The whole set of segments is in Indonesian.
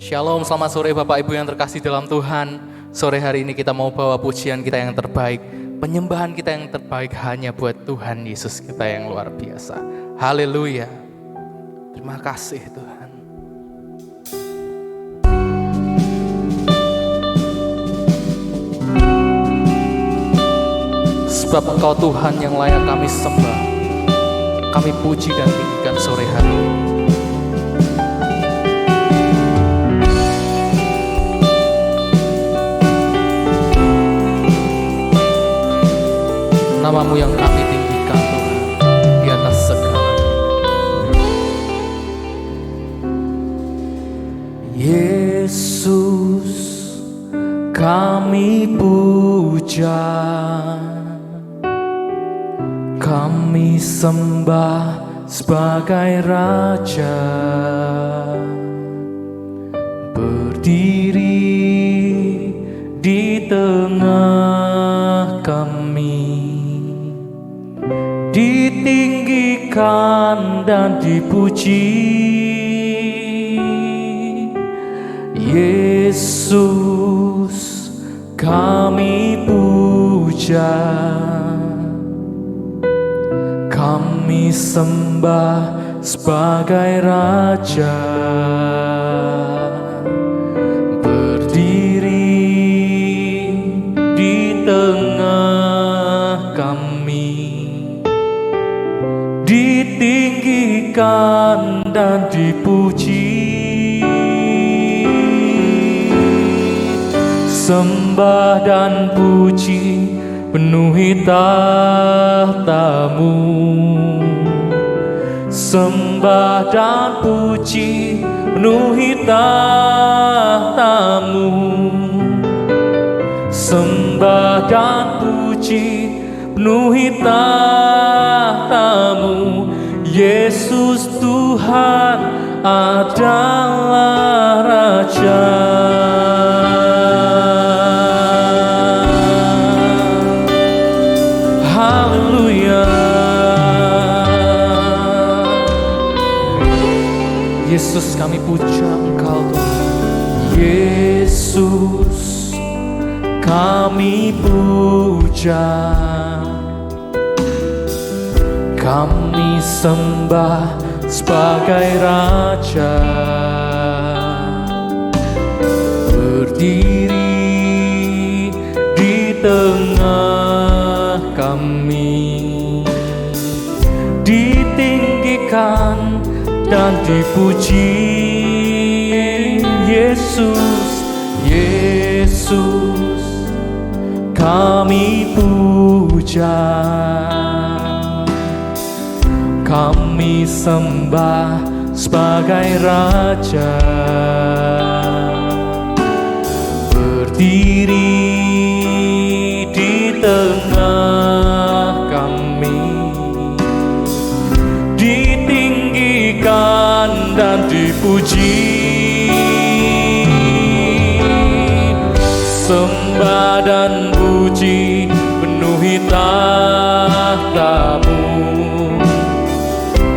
Shalom, selamat sore Bapak Ibu yang terkasih dalam Tuhan. Sore hari ini kita mau bawa pujian kita yang terbaik, penyembahan kita yang terbaik hanya buat Tuhan Yesus kita yang luar biasa. Haleluya. Terima kasih Tuhan. Sebab Engkau Tuhan yang layak kami sembah, kami puji dan tinggikan sore hari ini. Namamu yang kami tinggikan Tuhan di atas segalanya. Yesus kami puja, kami sembah sebagai Raja, berdiri di tengah kami, ditinggikan dan dipuji. Yesus kami puja, kami sembah sebagai Raja, berdiri di tengah kami, ditinggikan dan dipuji. Sembah dan puji penuhi tahta-Mu. Sembah dan puji penuhi tahta-Mu. Sembah dan puji penuhi tahta-Mu. Yesus Tuhan adalah Raja. Haleluya. Yesus kami puja Engkau Tuhan. Yesus kami puja, kami sembah sebagai Raja, berdiri di tengah kami, ditinggikan dan dipuji. Yesus, Yesus kami puja, kami sembah sebagai Raja, berdiri di tengah kami, ditinggikan dan dipuji. Sembah dan puji penuhi tahta-Mu.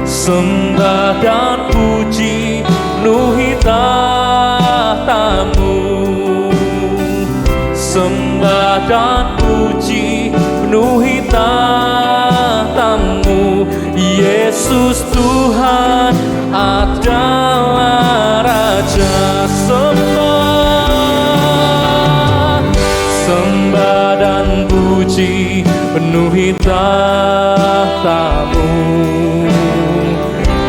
Sembah dan puji penuhi tahta-Mu. Sembah dan puji penuhi tahta-Mu. Yesus Tuhan adalah Raja. Sembah dan puji penuhi tahta-Mu.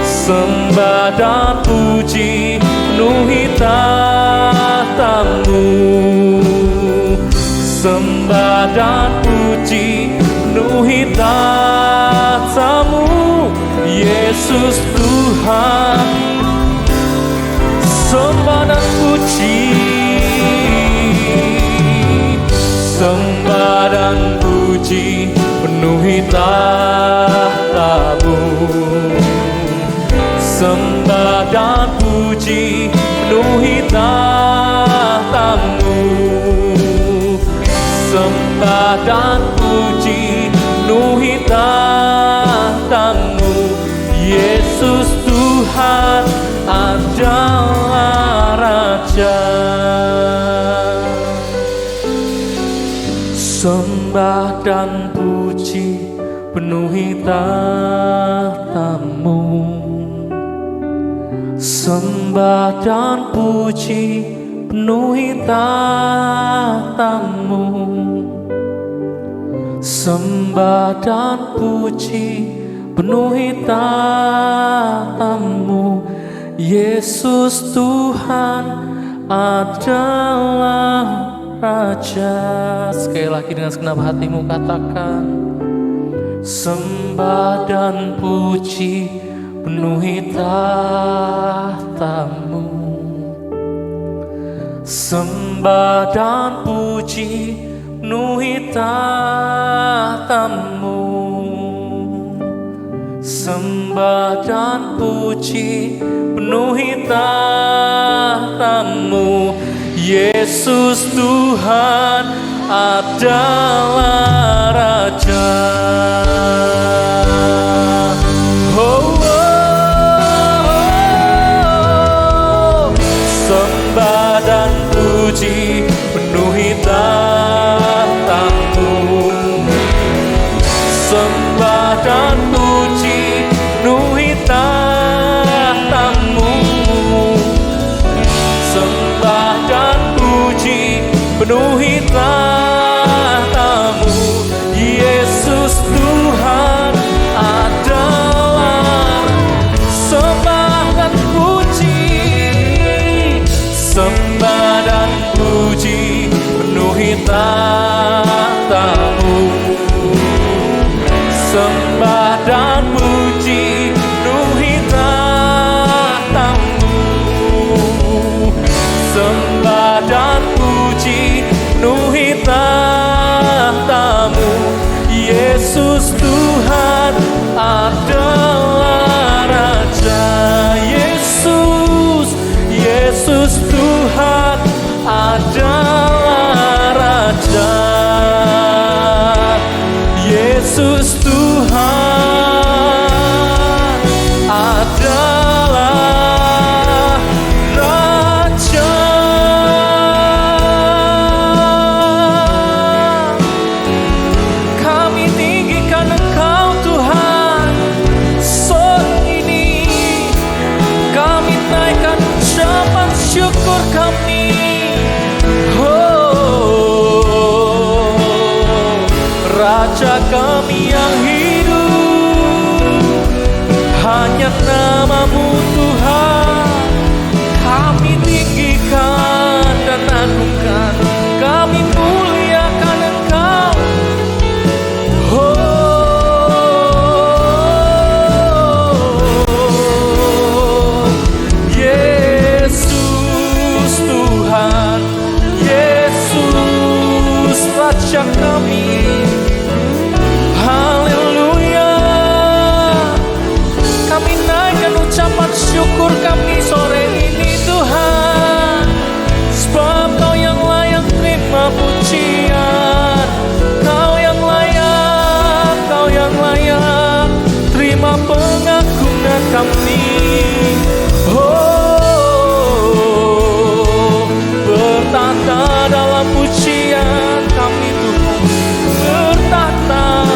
Sembah dan puji penuhi tahta-Mu. Sembah dan puji penuhi tahta-Mu. Yesus Tuhan. Sembah dan puji, sembah dan puji penuhi tahta-Mu. Sembah dan puji penuhi tahta-Mu. Sembah dan puji penuhi tahta-Mu. Yesus Tuhan adalah Raja. Sembah dan puji penuhi tahta-Mu. Sembah dan puji penuhi tahta-Mu. Sembah dan puji penuhi tahta-Mu. Yesus Tuhan adalah Raja. Sekali lagi dengan segenap hatimu katakan, sembah dan puji penuhi tahta-Mu. Sembah dan puji penuhi tahta-Mu. Sembah dan puji penuhi tahta-Mu. Yesus Tuhan adalah Raja. Oh, sembah dan puji penuhi tahta-Mu. Sembah dan puji penuhi tahta-Mu. Sembah dan puji penuhi tahta-Mu. Yesus Tuhan adalah. Sembah dan puji, sembah dan puji penuhi tahta-Mu. Sembah dan puji penuhi tahta-Mu. Sembah dan puji penuhi tahta-Mu. Yesus Tuhan adalah Raja. Yesus, Yesus Tuhan adalah Raja. Yesus Tuhan adalah Raja. Kami tinggikan Engkau Tuhan sore ini. Kami naikkan ucapan syukur kami. Raja kami yang hidup, hanya nama-Mu Tuhan. Kami tinggikan dan agungkan, kami muliakan Engkau. Yesus Tuhan, Yesus Raja kami. Haleluya. Kami naikkan ucapan syukur kami sore ini Tuhan. Sebab Kau yang layak terima pujian. Kau yang layak, Kau yang layak terima pengagungan kami. Oh, bertata dalam pujian kami Tuhan. Bertata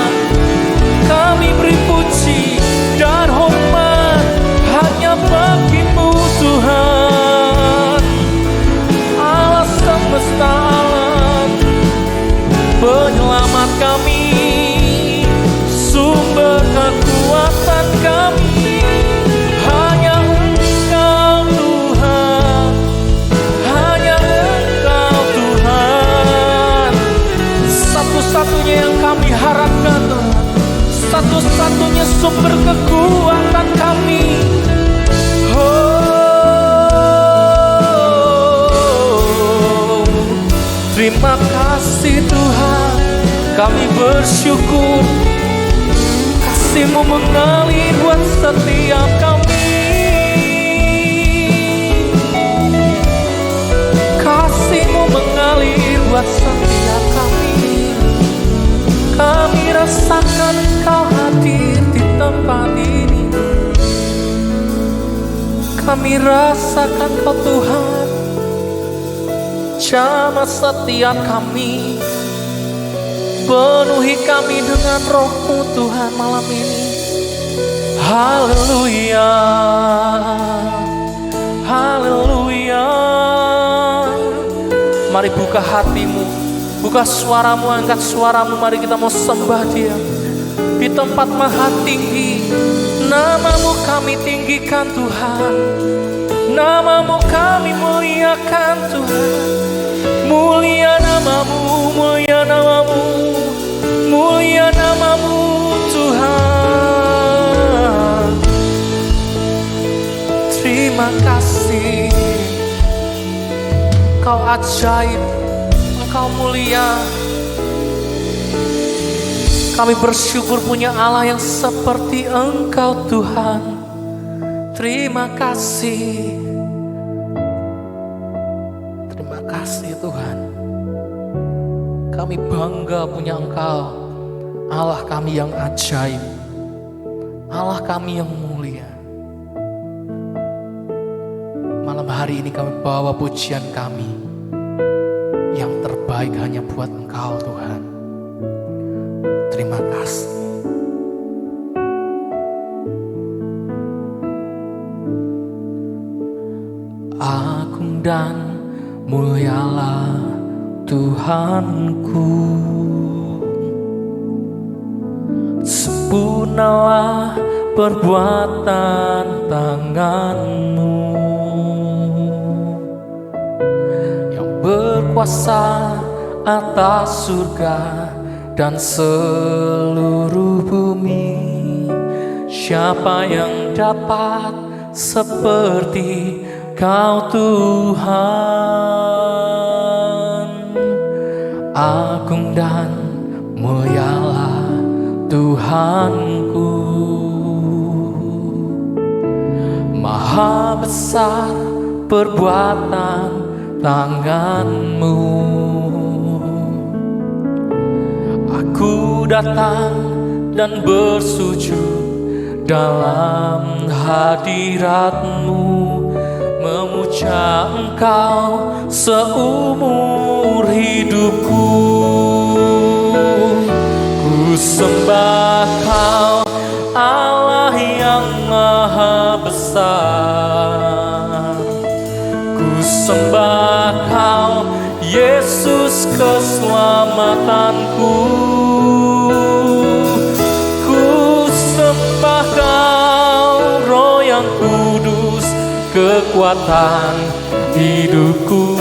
kami beri puji dan hormat hanya bagi-Mu Tuhan. Allah semesta alam, penyelamat kami, sumber kekuatan kami. Hanya Engkau Tuhan, hanya Engkau Tuhan. Satu-satunya yang kami harapkan Tuhan, satu-satunya sumber kekuatan kami. Oh, terima kasih Tuhan, kami bersyukur. Kasih-Mu mengalir buat setiap kami. Kasih-Mu mengalir buat setiap kami. Kami rasakan Engkau hadir di tempat ini. Kami rasakan Kau Tuhan jamah setiap kami. Penuhi kami dengan roh-Mu Tuhan malam ini. Haleluya, haleluya. Mari buka hatimu, buka suaramu, angkat suaramu. Mari kita mau sembah Dia di tempat maha tinggi. Nama-Mu kami tinggikan Tuhan, nama-Mu kami muliakan Tuhan. Mulia nama-Mu, mulia nama-Mu, mulia nama-Mu Tuhan. Terima kasih, Engkau ajaib, Engkau mulia. Kami bersyukur punya Allah yang seperti Engkau Tuhan. Terima kasih, terima kasih Tuhan. Kami bangga punya Engkau, Allah kami yang ajaib, Allah kami yang mulia. Malam hari ini kami bawa pujian kami yang terbaik hanya buat Engkau Tuhan. Terima kasih. Agung dan mulialah Tuhanku, sempurnalah perbuatan tangan-Mu yang berkuasa atas surga dan seluruh bumi. Siapa yang dapat seperti Kau Tuhan? Agung dan mulialah Tuhanku, maha besar perbuatan tangan-Mu. Aku datang dan bersujud dalam hadirat-Mu, memuja Engkau seumur hidupku. Ku sembah Kau Allah yang maha besar. Ku sembah Kau Yesus keselamatanku. Ku sembah Kau Roh yang kudus, kekuatan hidupku.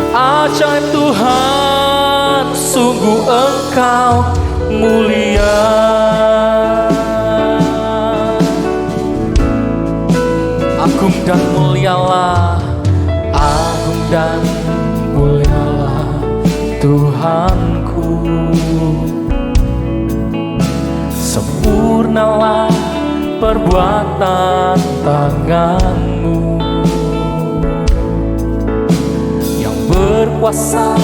Ajaib Tuhan, sungguh Engkau mulia. Agung dan mulialah, agung dan mulialah Tuhanku. Sempurnalah perbuatan tangan-Mu yang berkuasa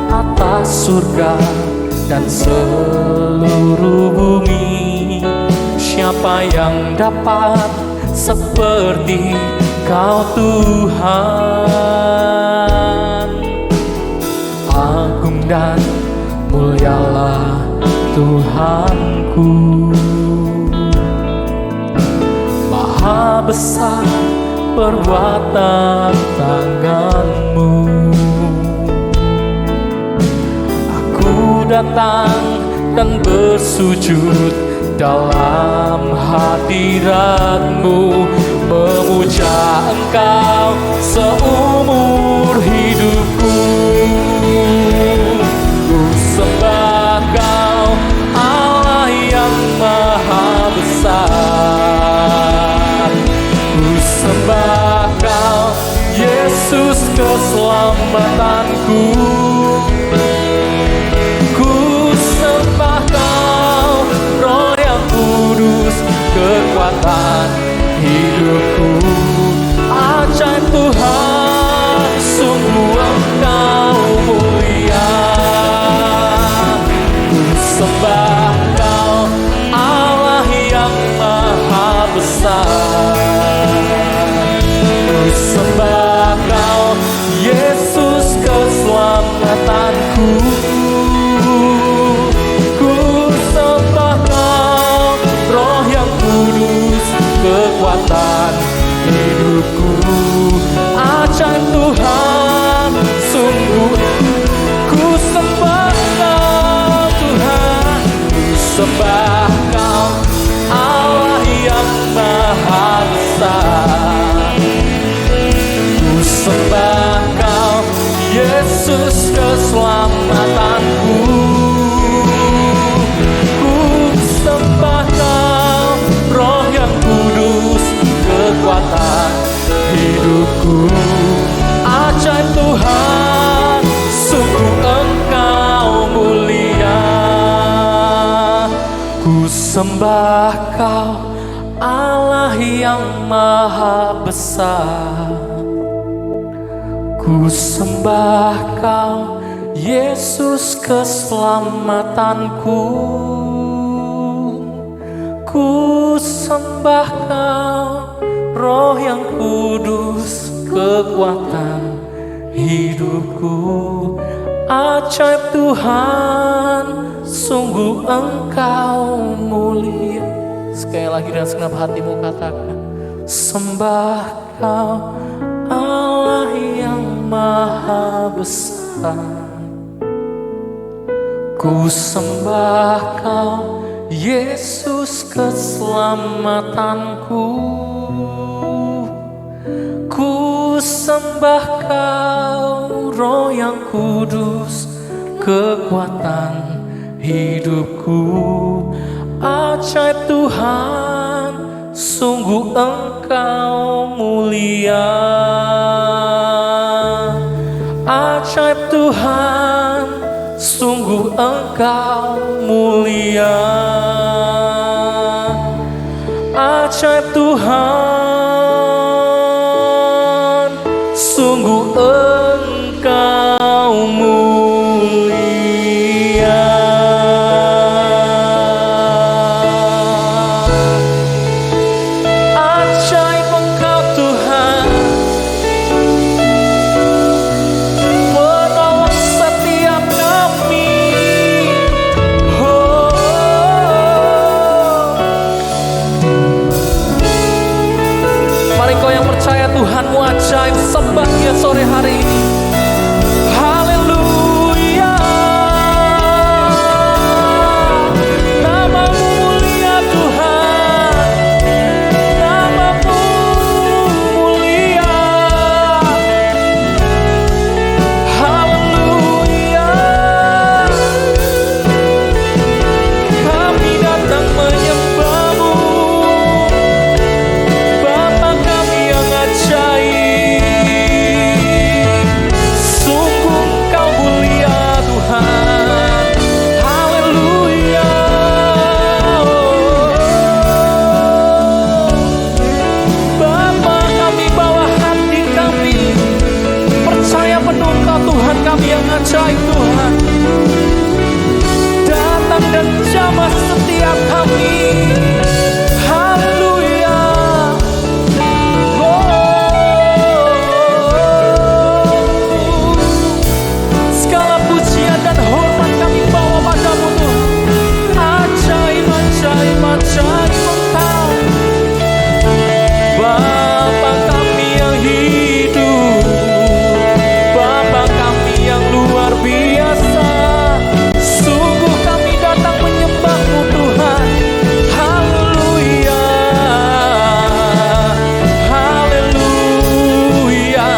atas surga dan seluruh bumi. Siapa yang dapat seperti Kau Tuhan? Agung dan mulialah Tuhanku, maha besar perbuatan tangan-Mu. Aku datang dan bersujud dalam hadirat-Mu, memuja Engkau seumur hidupku. Ku sembah Kau Allah yang maha besar. Ku sembah Kau Yesus keselamatanku. Ku sembah Kau Roh yang kudus, kekuatan hidupku. Ajaib Tuhan, sungguh Engkau mulia. Ku sembah Kau Allah yang maha besar. Ku sembah Kau Yesus keselamatanku. Yesus keselamatanku. Ku sembah Kau, Roh yang kudus, kekuatan hidupku. Ajaib Tuhan, sungguh Engkau mulia. Ku sembah Kau, Allah yang maha besar. Ku sembah Kau, Yesus keselamatanku. Ku sembah Kau, Roh yang kudus, kekuatan hidupku. Ajaib Tuhan, sungguh Engkau mulia. Sekali lagi dengan segenap hatimu katakan, sembah Kau, Allah yang maha besar. Ku sembah Kau, Yesus keselamatanku. Ku sembah Kau, Roh yang kudus, kekuatan hidupku. Ajaib Tuhan, sungguh Engkau mulia. Ajaib Tuhan, sungguh Engkau mulia. Ajaib Tuhan, sungguh Engkau mulia. Ajaib Engkau Tuhan, penolong setiap kami. Mari kau yang percaya Tuhanmu ajaib, sembah Dia sore hari ini. Haleluya. Namamu mulia Tuhan, namamu mulia. Haleluya. Kami datang menyembah-Mu, Bapa kami yang ajaib. Sungguh Engkau mulia Tuhan. Haleluya. Bapa kami bawa hati kami, percaya penuh Engkau Tuhan kami yang ajaib Tuhan. Datang dan jamah setiap kami. Haleluya. Segala pujian dan hormat kami bawa padamu Tuhan. Ajaib, ajaib, ajaib Engkau, Bapa kami yang hidup, Bapa kami yang luar biasa. Sungguh kami datang menyembah-Mu Tuhan. Haleluya. Haleluya.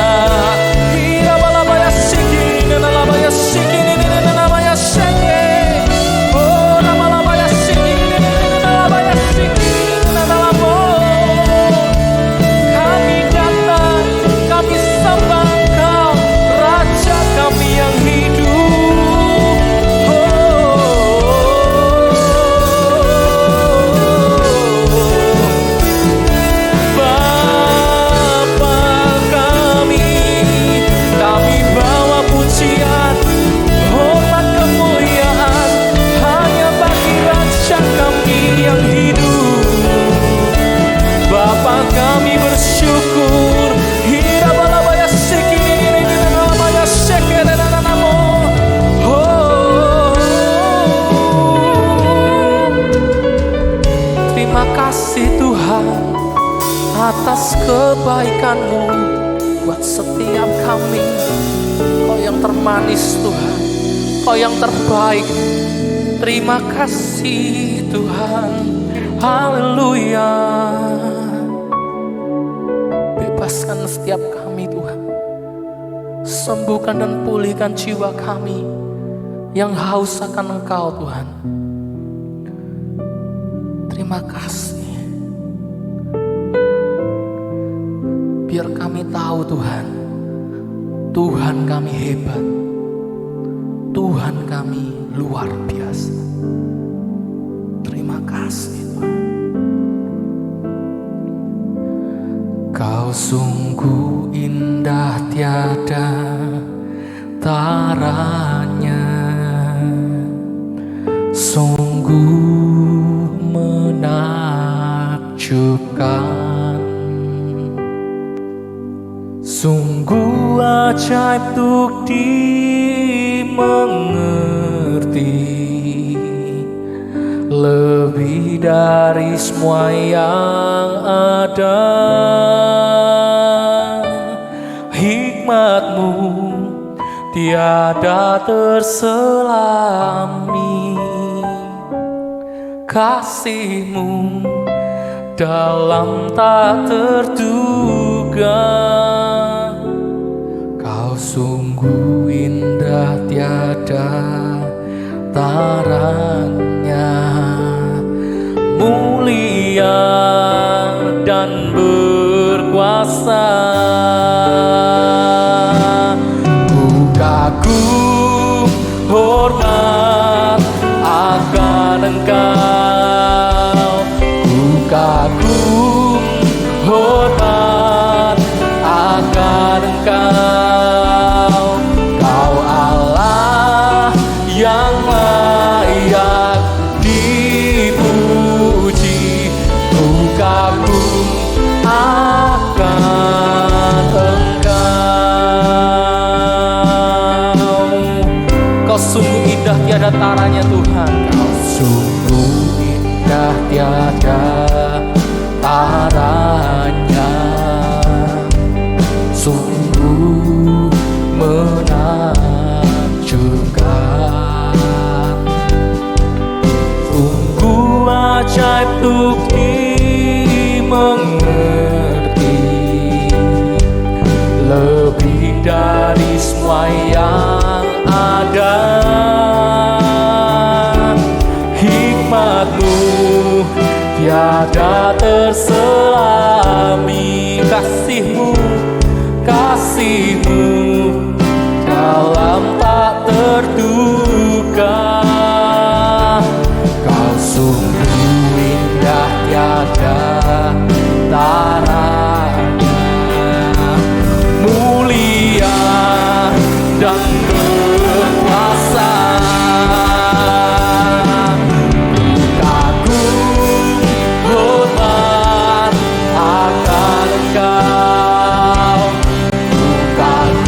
Hirabalabaya siki, nenalabaya siki, nenalabaya siki. Oh, namalabaya siki, nenalabaya siki, nenalabo. Kami datang, kami sembah Engkau, Raja kami yang hidup. Bapa kami bawa pujian, hormat, kemuliaan hanya bagi Raja kami yang hidup. Bapa kami bersyukur. Hirabalabaya sikini nenalabaya sekerenanamo. Terima kasih Tuhan atas kebaikan-Mu buat setiap kami. Kau yang termanis Tuhan, Kau yang terbaik. Terima kasih Tuhan. Haleluya. Bebaskan setiap kami Tuhan. sembuhkan dan pulihkan jiwa kami yang haus akan Engkau Tuhan. Terima kasih. Biar kami tahu Tuhan, Tuhan kami hebat, Tuhan kami luar biasa. Terima kasih Tuhan. Kau sungguh indah tiada taranya, sungguh menakjubkan, sungguh ajaib untuk dimengerti, lebih dari semua yang ada. Hikmat-Mu tiada terselami, kasih-Mu dalam tak terduga. Kau sungguh indah tiada taranya, mulia dan berkuasa. Ku kagum hormat akan Engkau, ku kagum hormat akan Engkau. Kau Allah yang layak dipuji, ku kagum akan Engkau. Kau sungguh indah tiada taranya Tuhan. Kau sungguh indah tiada taranya, sungguh menakjubkan, sungguh ajaib untuk dimengerti, lebih dari semua yang ada. Hikmat-Mu tiada terselami, kasih-Mu, kasih-Mu dalam tak terduga. Kau sungguh indah tiada taranya, mulia dan berkuasa. Ku kagum hormat akan Engkau, ku kagum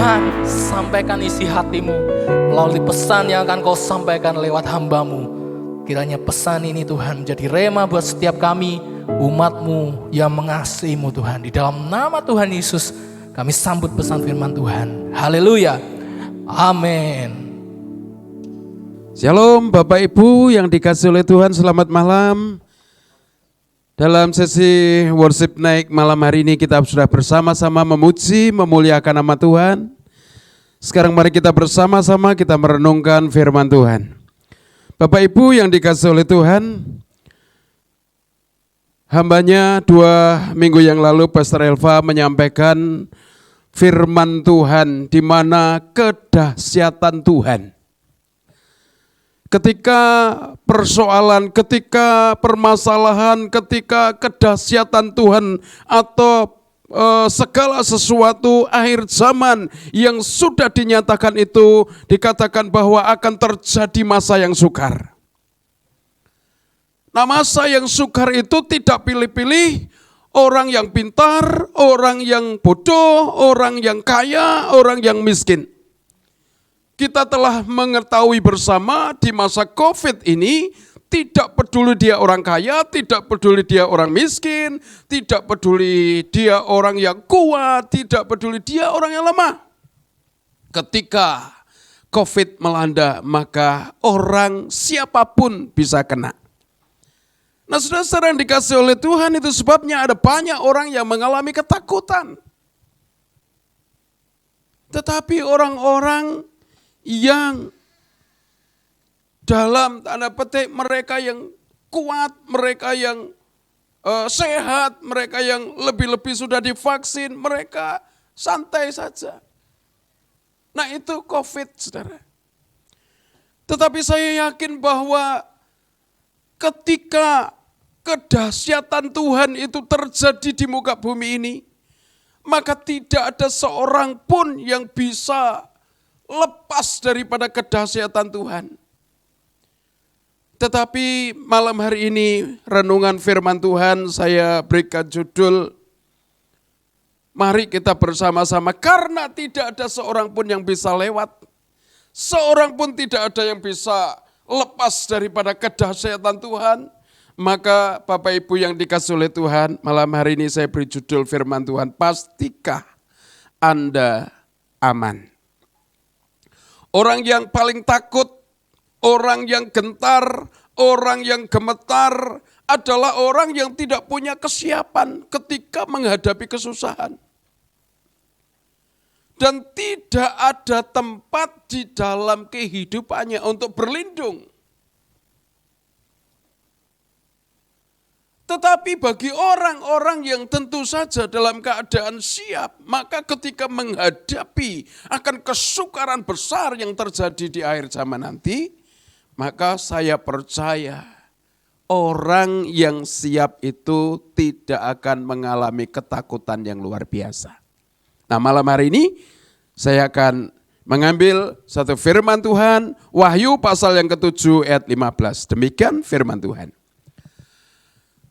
Tuhan, sampaikan isi hatimu melalui pesan yang akan kau sampaikan lewat hamba-Mu. Kiranya pesan ini Tuhan menjadi rema buat setiap kami, umat-Mu yang mengasihi-Mu Tuhan. Di dalam nama Tuhan Yesus kami sambut pesan firman Tuhan. Haleluya. Amin. Shalom Bapak Ibu yang dikasihi oleh Tuhan, selamat malam. Dalam sesi worship naik malam hari ini kita sudah bersama-sama memuji, memuliakan nama Tuhan. Sekarang mari kita bersama-sama kita merenungkan firman Tuhan. Bapak Ibu yang dikasihi oleh Tuhan, hambanya 2 minggu yang lalu Pastor Elva menyampaikan firman Tuhan di mana kedahsyatan Tuhan. Ketika persoalan, ketika permasalahan, ketika kedahsyatan Tuhan atau segala sesuatu akhir zaman yang sudah dinyatakan itu dikatakan bahwa akan terjadi masa yang sukar. Nah, masa yang sukar itu tidak pilih-pilih, orang yang pintar, orang yang bodoh, orang yang kaya, orang yang miskin. Kita telah mengetahui bersama di masa COVID ini, tidak peduli dia orang kaya, tidak peduli dia orang miskin, tidak peduli dia orang yang kuat, tidak peduli dia orang yang lemah. Ketika COVID melanda, maka orang siapapun bisa kena. Nah, saudara-saudara yang dikasihi oleh Tuhan, itu sebabnya ada banyak orang yang mengalami ketakutan. Tetapi orang-orang yang dalam tanda petik mereka yang kuat, mereka yang sehat, mereka yang lebih-lebih sudah divaksin, mereka santai saja. Nah, itu COVID, saudara. Tetapi saya yakin bahwa ketika kedahsyatan Tuhan itu terjadi di muka bumi ini, maka tidak ada seorang pun yang bisa lepas daripada kedahsyatan Tuhan. Tetapi malam hari ini renungan firman Tuhan saya berikan judul, mari kita bersama-sama, karena tidak ada seorang pun yang bisa lewat, seorang pun tidak ada yang bisa lepas daripada kedahsyatan Tuhan. Maka Bapak Ibu yang dikasihi oleh Tuhan, malam hari ini saya beri judul firman Tuhan, pastikah Anda aman? Orang yang paling takut, orang yang gentar, orang yang gemetar adalah orang yang tidak punya kesiapan ketika menghadapi kesusahan. Dan tidak ada tempat di dalam kehidupannya untuk berlindung. Tetapi bagi orang-orang yang tentu saja dalam keadaan siap, maka ketika menghadapi akan kesukaran besar yang terjadi di akhir zaman nanti, maka saya percaya orang yang siap itu tidak akan mengalami ketakutan yang luar biasa. Nah, malam hari ini saya akan mengambil satu firman Tuhan, Wahyu pasal yang ke-7 ayat 15. Demikian firman Tuhan.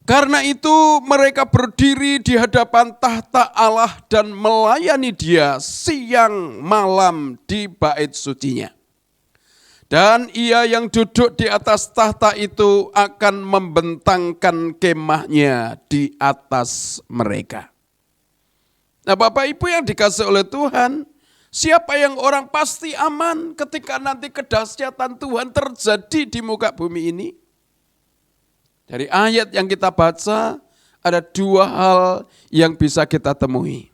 Karena itu mereka berdiri di hadapan tahta Allah dan melayani Dia siang malam di bait sucinya. Dan Ia yang duduk di atas tahta itu akan membentangkan kemahnya di atas mereka. Nah, Bapak Ibu yang dikasihi oleh Tuhan, siapa yang orang pasti aman ketika nanti kedahsyatan Tuhan terjadi di muka bumi ini? Dari ayat yang kita baca, ada 2 hal yang bisa kita temui.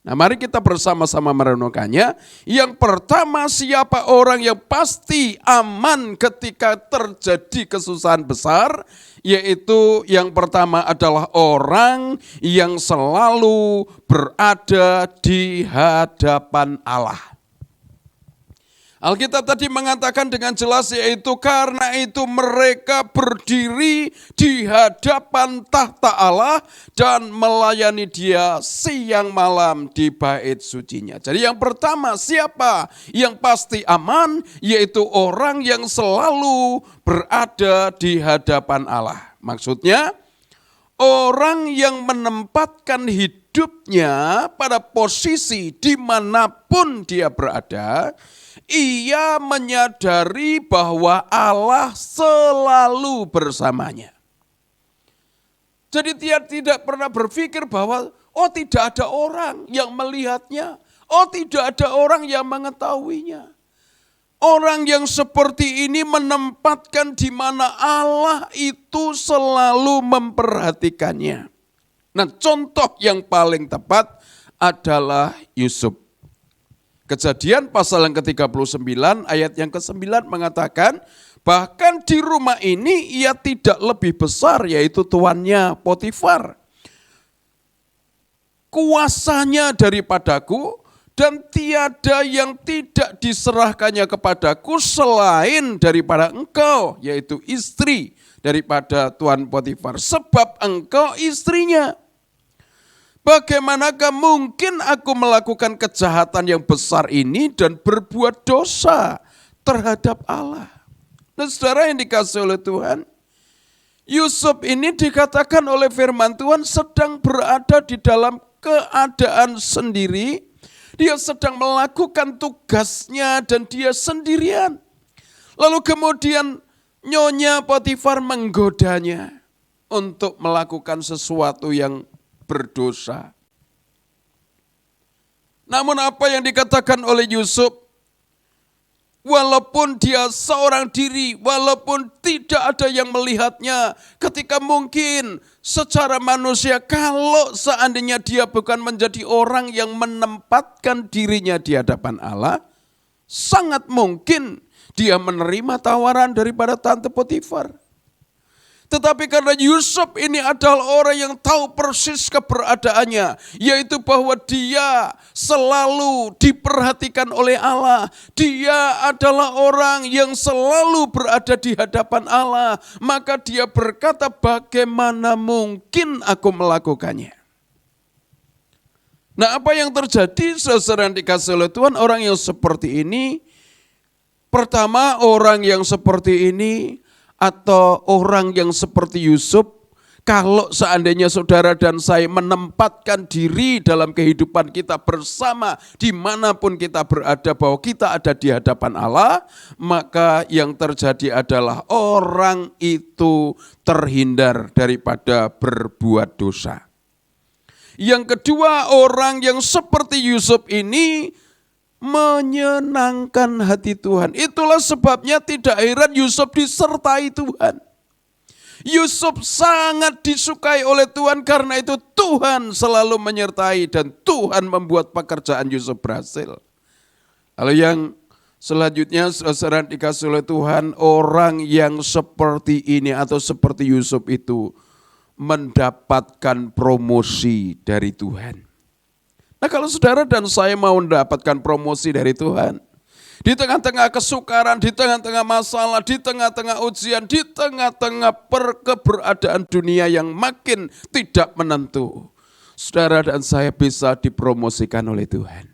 Nah, mari kita bersama-sama merenungkannya. Yang pertama, siapa orang yang pasti aman ketika terjadi kesusahan besar? Yaitu yang pertama adalah orang yang selalu berada di hadapan Allah. Alkitab tadi mengatakan dengan jelas, yaitu karena itu mereka berdiri di hadapan tahta Allah dan melayani Dia siang malam di bait sucinya. Jadi yang pertama, siapa yang pasti aman? Yaitu orang yang selalu berada di hadapan Allah. Maksudnya orang yang menempatkan hidup hidupnya pada posisi dimanapun dia berada, ia menyadari bahwa Allah selalu bersamanya. Jadi dia tidak pernah berpikir bahwa tidak ada orang yang melihatnya, tidak ada orang yang mengetahuinya. Orang yang seperti ini menempatkan di mana Allah itu selalu memperhatikannya. Nah, contoh yang paling tepat adalah Yusuf. Kejadian pasal yang ke-39 ayat yang ke-9 mengatakan, bahkan di rumah ini ia tidak lebih besar, yaitu tuannya Potifar. Kuasanya daripadaku, dan tiada yang tidak diserahkannya kepadaku selain daripada engkau, yaitu istri daripada Tuan Potifar. Sebab engkau istrinya. Bagaimanakah mungkin aku melakukan kejahatan yang besar ini dan berbuat dosa terhadap Allah? Dan saudara yang dikasihi oleh Tuhan, Yusuf ini dikatakan oleh firman Tuhan sedang berada di dalam keadaan sendiri. Dia sedang melakukan tugasnya dan dia sendirian. Lalu kemudian Nyonya Potifar menggodanya untuk melakukan sesuatu yang berdosa. Namun apa yang dikatakan oleh Yusuf, walaupun dia seorang diri, walaupun tidak ada yang melihatnya, ketika mungkin secara manusia kalau seandainya dia bukan menjadi orang yang menempatkan dirinya di hadapan Allah, sangat mungkin dia menerima tawaran daripada Tante Potifar. Tetapi karena Yusuf ini adalah orang yang tahu persis keberadaannya, yaitu bahwa dia selalu diperhatikan oleh Allah. Dia adalah orang yang selalu berada di hadapan Allah. Maka dia berkata, bagaimana mungkin aku melakukannya? Nah, apa yang terjadi saudara yang dikasihi oleh Tuhan, orang yang seperti ini, pertama orang yang seperti ini, atau orang yang seperti Yusuf, kalau seandainya saudara dan saya menempatkan diri dalam kehidupan kita bersama dimanapun kita berada, bahwa kita ada di hadapan Allah, maka yang terjadi adalah orang itu terhindar daripada berbuat dosa. Yang kedua, orang yang seperti Yusuf ini menyenangkan hati Tuhan. Itulah sebabnya tidak heran Yusuf disertai Tuhan. Yusuf sangat disukai oleh Tuhan, karena itu Tuhan selalu menyertai dan Tuhan membuat pekerjaan Yusuf berhasil. Lalu yang selanjutnya saudara dikasih oleh Tuhan, orang yang seperti ini atau seperti Yusuf itu mendapatkan promosi dari Tuhan. Nah, kalau saudara dan saya mau mendapatkan promosi dari Tuhan, di tengah-tengah kesukaran, di tengah-tengah masalah, di tengah-tengah ujian, di tengah-tengah keberadaan dunia yang makin tidak menentu, saudara dan saya bisa dipromosikan oleh Tuhan.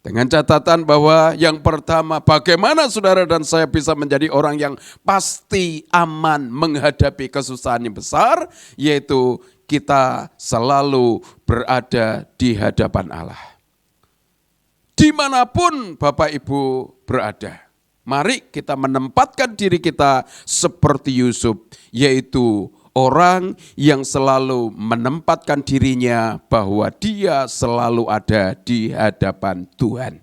Dengan catatan bahwa yang pertama, bagaimana saudara dan saya bisa menjadi orang yang pasti aman menghadapi kesusahan yang besar, yaitu kita selalu berada di hadapan Allah. Dimanapun Bapak Ibu berada, mari kita menempatkan diri kita seperti Yusuf, yaitu orang yang selalu menempatkan dirinya bahwa dia selalu ada di hadapan Tuhan.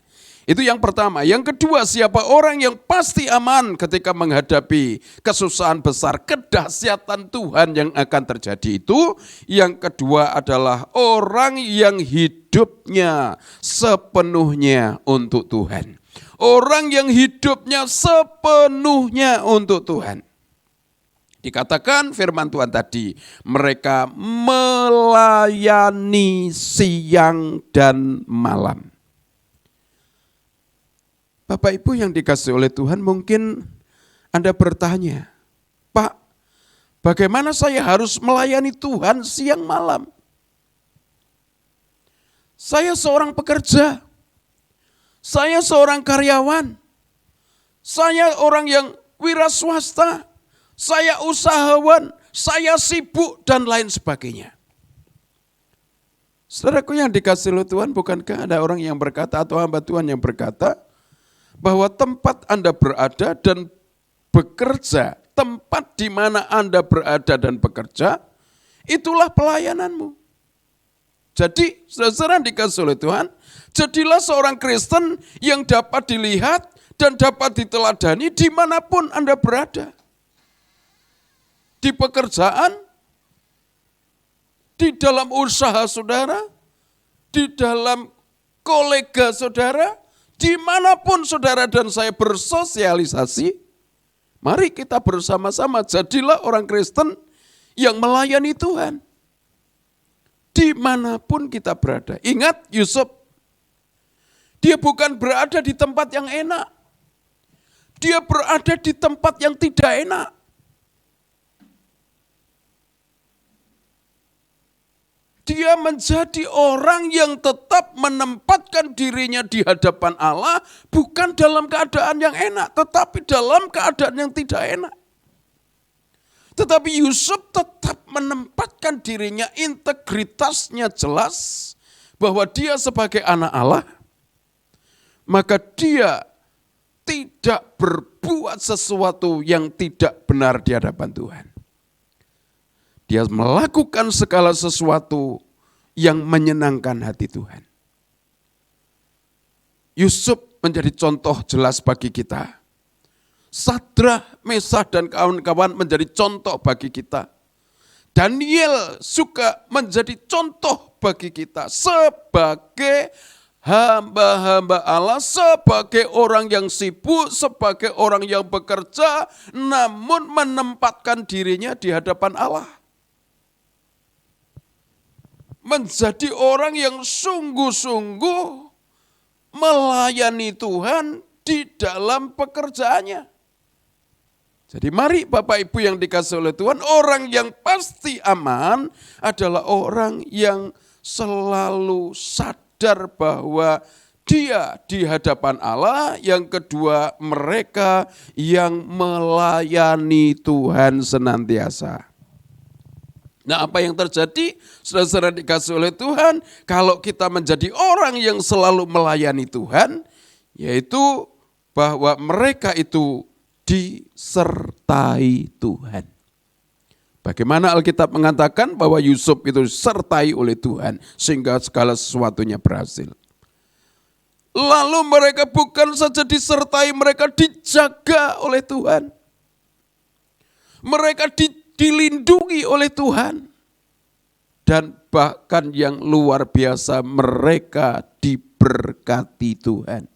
Itu yang pertama. Yang kedua, siapa orang yang pasti aman ketika menghadapi kesusahan besar, kedahsyatan Tuhan yang akan terjadi itu. Yang kedua adalah orang yang hidupnya sepenuhnya untuk Tuhan. Orang yang hidupnya sepenuhnya untuk Tuhan. Dikatakan firman Tuhan tadi, mereka melayani siang dan malam. Bapak Ibu yang dikasihi oleh Tuhan, mungkin Anda bertanya, Pak, bagaimana saya harus melayani Tuhan siang malam? Saya seorang pekerja, saya seorang karyawan, saya orang yang wira swasta, saya usahawan, saya sibuk dan lain sebagainya. Saudaraku yang dikasihi oleh Tuhan, bukankah ada orang yang berkata atau hamba Tuhan yang berkata bahwa tempat Anda berada dan bekerja, tempat di mana Anda berada dan bekerja, itulah pelayananmu. Jadi, saudara dikasihi oleh Tuhan, jadilah seorang Kristen yang dapat dilihat dan dapat diteladani dimanapun Anda berada. Di pekerjaan, di dalam usaha saudara, di dalam kolega saudara, dimanapun saudara dan saya bersosialisasi, mari kita bersama-sama jadilah orang Kristen yang melayani Tuhan. Dimanapun kita berada. Ingat Yusuf, dia bukan berada di tempat yang enak. Dia berada di tempat yang tidak enak. Dia menjadi orang yang tetap menempatkan dirinya di hadapan Allah, bukan dalam keadaan yang enak, tetapi dalam keadaan yang tidak enak. Tetapi Yusuf tetap menempatkan dirinya, integritasnya jelas, bahwa dia sebagai anak Allah, maka dia tidak berbuat sesuatu yang tidak benar di hadapan Tuhan. Dia melakukan segala sesuatu yang menyenangkan hati Tuhan. Yusuf menjadi contoh jelas bagi kita. Sadrah, Mesah, dan kawan-kawan menjadi contoh bagi kita. Daniel juga menjadi contoh bagi kita sebagai hamba-hamba Allah, sebagai orang yang sibuk, sebagai orang yang bekerja, namun menempatkan dirinya di hadapan Allah. Menjadi orang yang sungguh-sungguh melayani Tuhan di dalam pekerjaannya. Jadi mari Bapak Ibu yang dikasihi oleh Tuhan, orang yang pasti aman adalah orang yang selalu sadar bahwa dia di hadapan Allah. Yang kedua, mereka yang melayani Tuhan senantiasa. Nah, apa yang terjadi, saudara-saudara dikasihi oleh Tuhan, kalau kita menjadi orang yang selalu melayani Tuhan, yaitu bahwa mereka itu disertai Tuhan. Bagaimana Alkitab mengatakan bahwa Yusuf itu disertai oleh Tuhan, sehingga segala sesuatunya berhasil. Lalu mereka bukan saja disertai, mereka dijaga oleh Tuhan. Mereka dilindungi oleh Tuhan. Dan bahkan yang luar biasa, mereka diberkati Tuhan.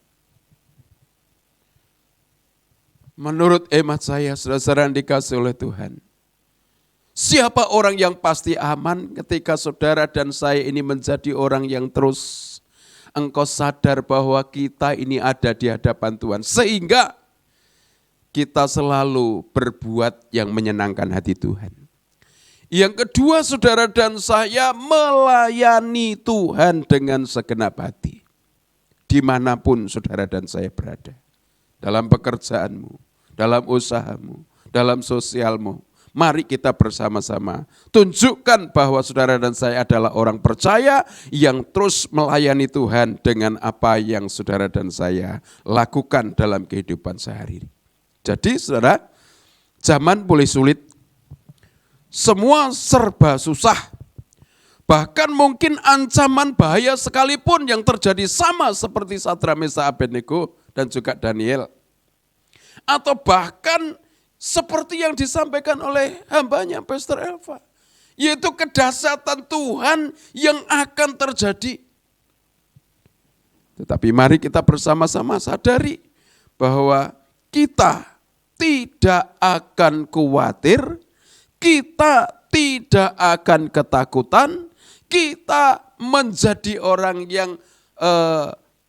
Menurut hemat saya, saudara-saudara yang dikasihi oleh Tuhan, siapa orang yang pasti aman ketika saudara dan saya ini menjadi orang yang terus engkau sadar bahwa kita ini ada di hadapan Tuhan, sehingga kita selalu berbuat yang menyenangkan hati Tuhan. Yang kedua, saudara dan saya melayani Tuhan dengan segenap hati. Dimanapun saudara dan saya berada. Dalam pekerjaanmu, dalam usahamu, dalam sosialmu. Mari kita bersama-sama tunjukkan bahwa saudara dan saya adalah orang percaya yang terus melayani Tuhan dengan apa yang saudara dan saya lakukan dalam kehidupan sehari-hari. Jadi saudara, zaman boleh sulit, semua serba susah, bahkan mungkin ancaman bahaya sekalipun yang terjadi sama seperti Sadrah, Mesah, Abednego dan juga Daniel. Atau bahkan seperti yang disampaikan oleh hambanya Pastor Elva, yaitu kedahsyatan Tuhan yang akan terjadi. Tetapi mari kita bersama-sama sadari bahwa kita tidak akan khawatir, kita tidak akan ketakutan, kita menjadi orang yang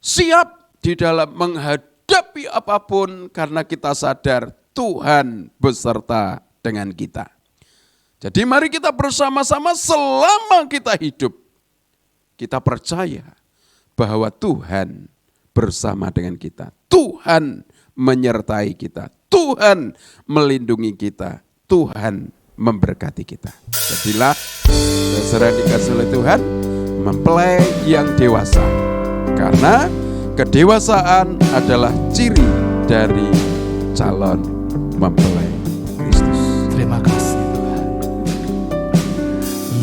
siap di dalam menghadapi apapun karena kita sadar Tuhan beserta dengan kita. Jadi mari kita bersama-sama selama kita hidup, kita percaya bahwa Tuhan bersama dengan kita. Tuhan menyertai kita. Tuhan melindungi kita. Tuhan memberkati kita. Jadilah saudara dikasihi oleh Tuhan, mempelai yang dewasa. Karena kedewasaan adalah ciri dari calon mempelai Kristus. Terima kasih Tuhan.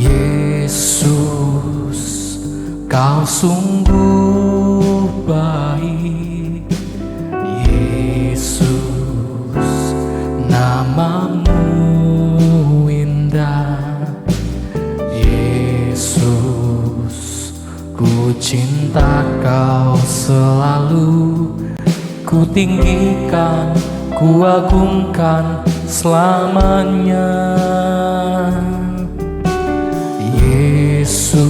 Yesus, Kau sungguh baik. Yesus, namamu indah. Yesus, ku cinta Kau selalu. Ku tinggikan, ku agungkan selamanya. Yesus,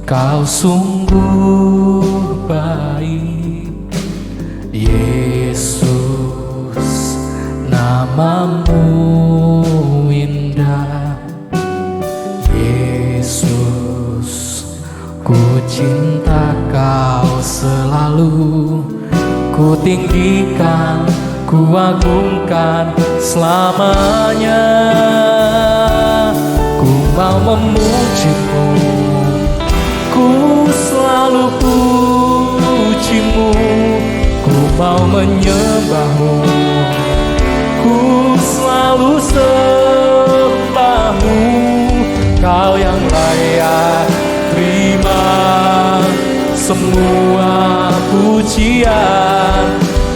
Kau sungguh baik. Yesus, namamu indah. Yesus, ku cinta Kau selalu. Ku tinggikan, ku agungkan selamanya. Ku mau memujimu, ku selalu pujimu. Ku mau menyembahmu, ku selalu sembahmu. Kau yang layak terima semua pujian,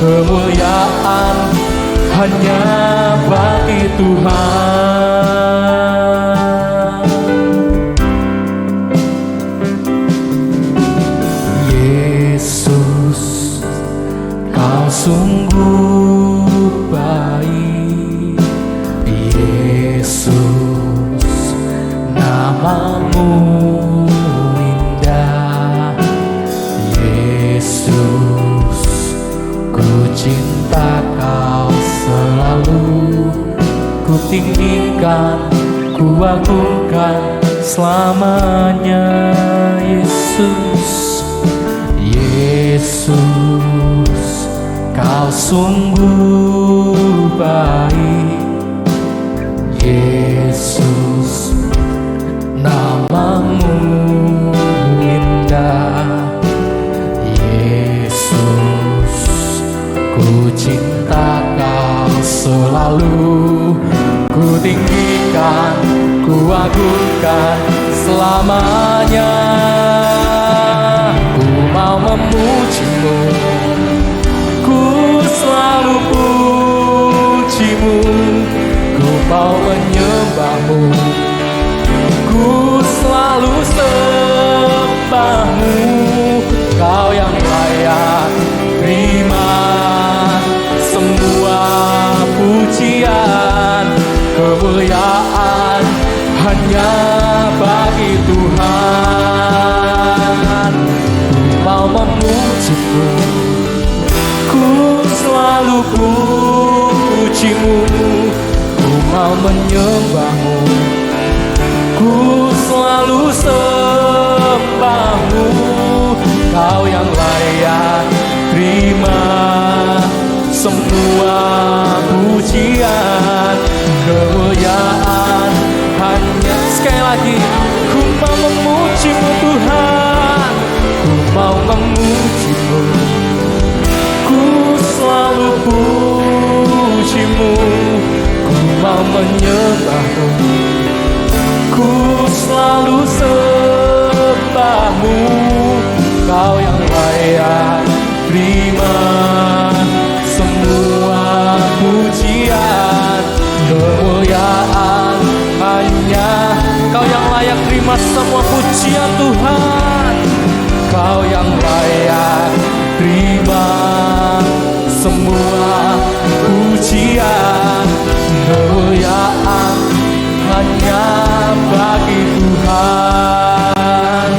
kemuliaan hanya bagi Tuhan. Yesus, Kau sungguh baik. Yesus, namamu indah. Yesus, ku cinta Kau selalu. Ku tinggikan, ku agungkan selamanya. Yesus, Yesus, Kau sungguh baik. Yesus, namamu indah. Yesus, ku cinta Kau selalu. Ku tinggikan, ku agungkan selamanya. Ku mau memujimu, ku selalu pujimu. Ku mau menyembahmu, ku selalu sembahmu. Kau yang layak terima semua pujian, kemuliaan hanya bagi Tuhan. Ku mau memujimu, ku selalu pujimu. Ku mau menyembahmu, ku selalu sembahmu. Kau yang layak terima semua pujian, kemuliaan hanya. Sekali lagi, ku mau memujimu Tuhan, ku mau memujimu, ku selalu pujimu. Ku mau menyembahmu, ku selalu sembahmu. Kau yang layak terima semua pujian, kemuliaan hanya. Kau yang layak terima semua pujian Tuhan. Kau yang layak terima semua pujian, kemuliaan hanya bagi Tuhan.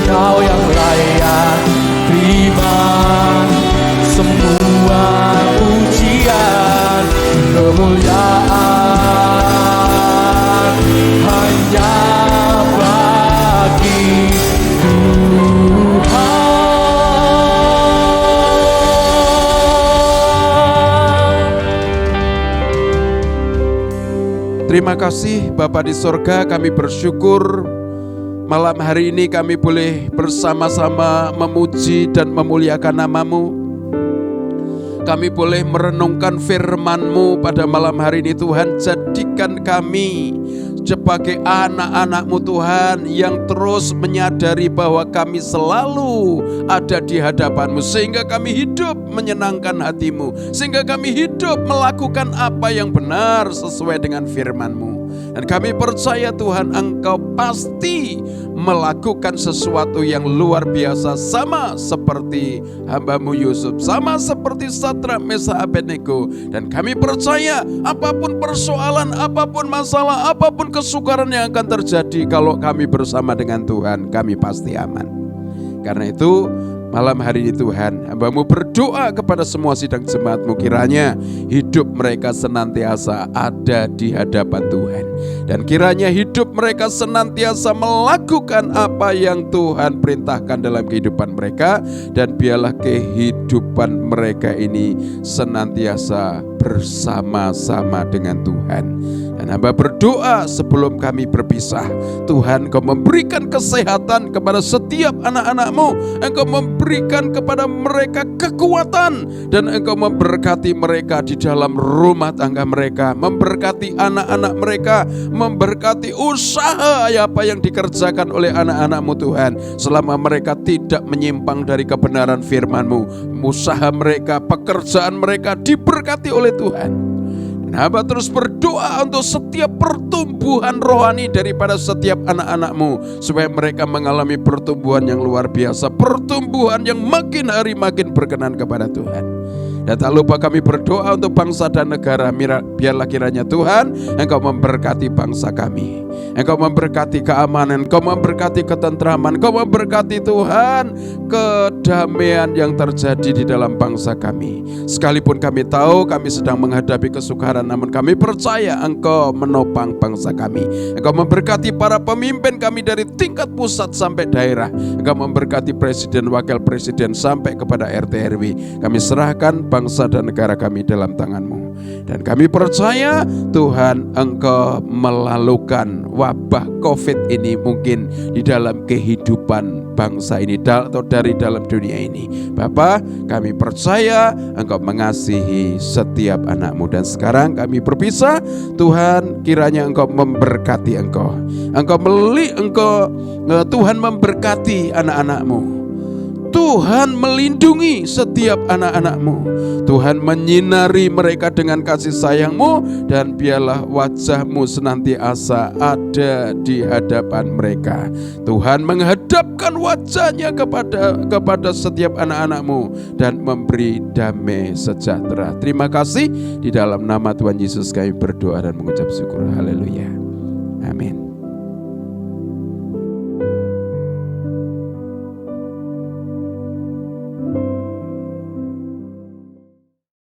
Kau yang layak terima semua pujian, kemuliaan hanya bagi Tuhan. Terima kasih Bapa di sorga, kami bersyukur Malam hari ini kami boleh bersama-sama memuji dan memuliakan nama-Mu. Kami boleh merenungkan firman-Mu pada malam hari ini Tuhan. Jadikan kami sebagai anak-anak-Mu Tuhan yang terus menyadari bahwa kami selalu ada di hadapan-Mu, sehingga kami hidup menyenangkan hati-Mu, sehingga kami hidup melakukan apa yang benar sesuai dengan firman-Mu. Dan kami percaya Tuhan, Engkau pasti melakukan sesuatu yang luar biasa, sama seperti hamba-Mu Yusuf, sama seperti Sadrak, Mesak, Abednego. Dan kami percaya apapun persoalan, apapun masalah, apapun kesukaran yang akan terjadi, kalau kami bersama dengan Tuhan, kami pasti aman. Karena itu malam hari ini Tuhan, hamba-Mu berdoa kepada semua sidang jemaat-Mu, kiranya hidup mereka senantiasa ada di hadapan Tuhan. Dan kiranya hidup mereka senantiasa melakukan apa yang Tuhan perintahkan dalam kehidupan mereka. Dan biarlah kehidupan mereka ini senantiasa bersama-sama dengan Tuhan. Dan hamba berdoa sebelum kami berpisah, Tuhan, Engkau memberikan kesehatan kepada setiap anak-anak-Mu. Engkau memberikan kepada mereka kekuatan, dan Engkau memberkati mereka di dalam rumah tangga mereka, memberkati anak-anak mereka, memberkati usaha apa yang dikerjakan oleh anak-anak-Mu Tuhan, selama mereka tidak menyimpang dari kebenaran firman-Mu. Usaha mereka, pekerjaan mereka diberkati oleh Tuhan. Dan hamba terus berdoa untuk setiap pertumbuhan rohani daripada setiap anak-anak-Mu, supaya mereka mengalami pertumbuhan yang luar biasa, pertumbuhan yang makin hari makin berkenan kepada Tuhan. Dan tak lupa kami berdoa untuk bangsa dan negara. Biarlah kiranya Tuhan, Engkau memberkati bangsa kami, Engkau memberkati keamanan, Engkau memberkati ketentraman, Engkau memberkati Tuhan kedamaian yang terjadi di dalam bangsa kami. Sekalipun kami tahu kami sedang menghadapi kesukaran, namun kami percaya Engkau menopang bangsa kami. Engkau memberkati para pemimpin kami dari tingkat pusat sampai daerah. Engkau memberkati presiden, wakil presiden, sampai kepada RT RW. Kami serahkan bangsa dan negara kami dalam tangan-Mu. Dan kami percaya Tuhan, Engkau melalukan wabah COVID ini mungkin di dalam kehidupan bangsa ini atau dari dalam dunia ini. Bapa, kami percaya Engkau mengasihi setiap anak-Mu. Dan sekarang kami berpisah, Tuhan, kiranya Engkau memberkati Tuhan memberkati anak-anak-Mu. Tuhan melindungi setiap anak-anak-Mu. Tuhan menyinari mereka dengan kasih sayang-Mu, dan biarlah wajah-Mu senantiasa ada di hadapan mereka. Tuhan menghadapkan wajahnya kepada setiap anak-anak-Mu dan memberi damai sejahtera. Terima kasih, di dalam nama Tuhan Yesus kami berdoa dan mengucap syukur. Haleluya. Amin.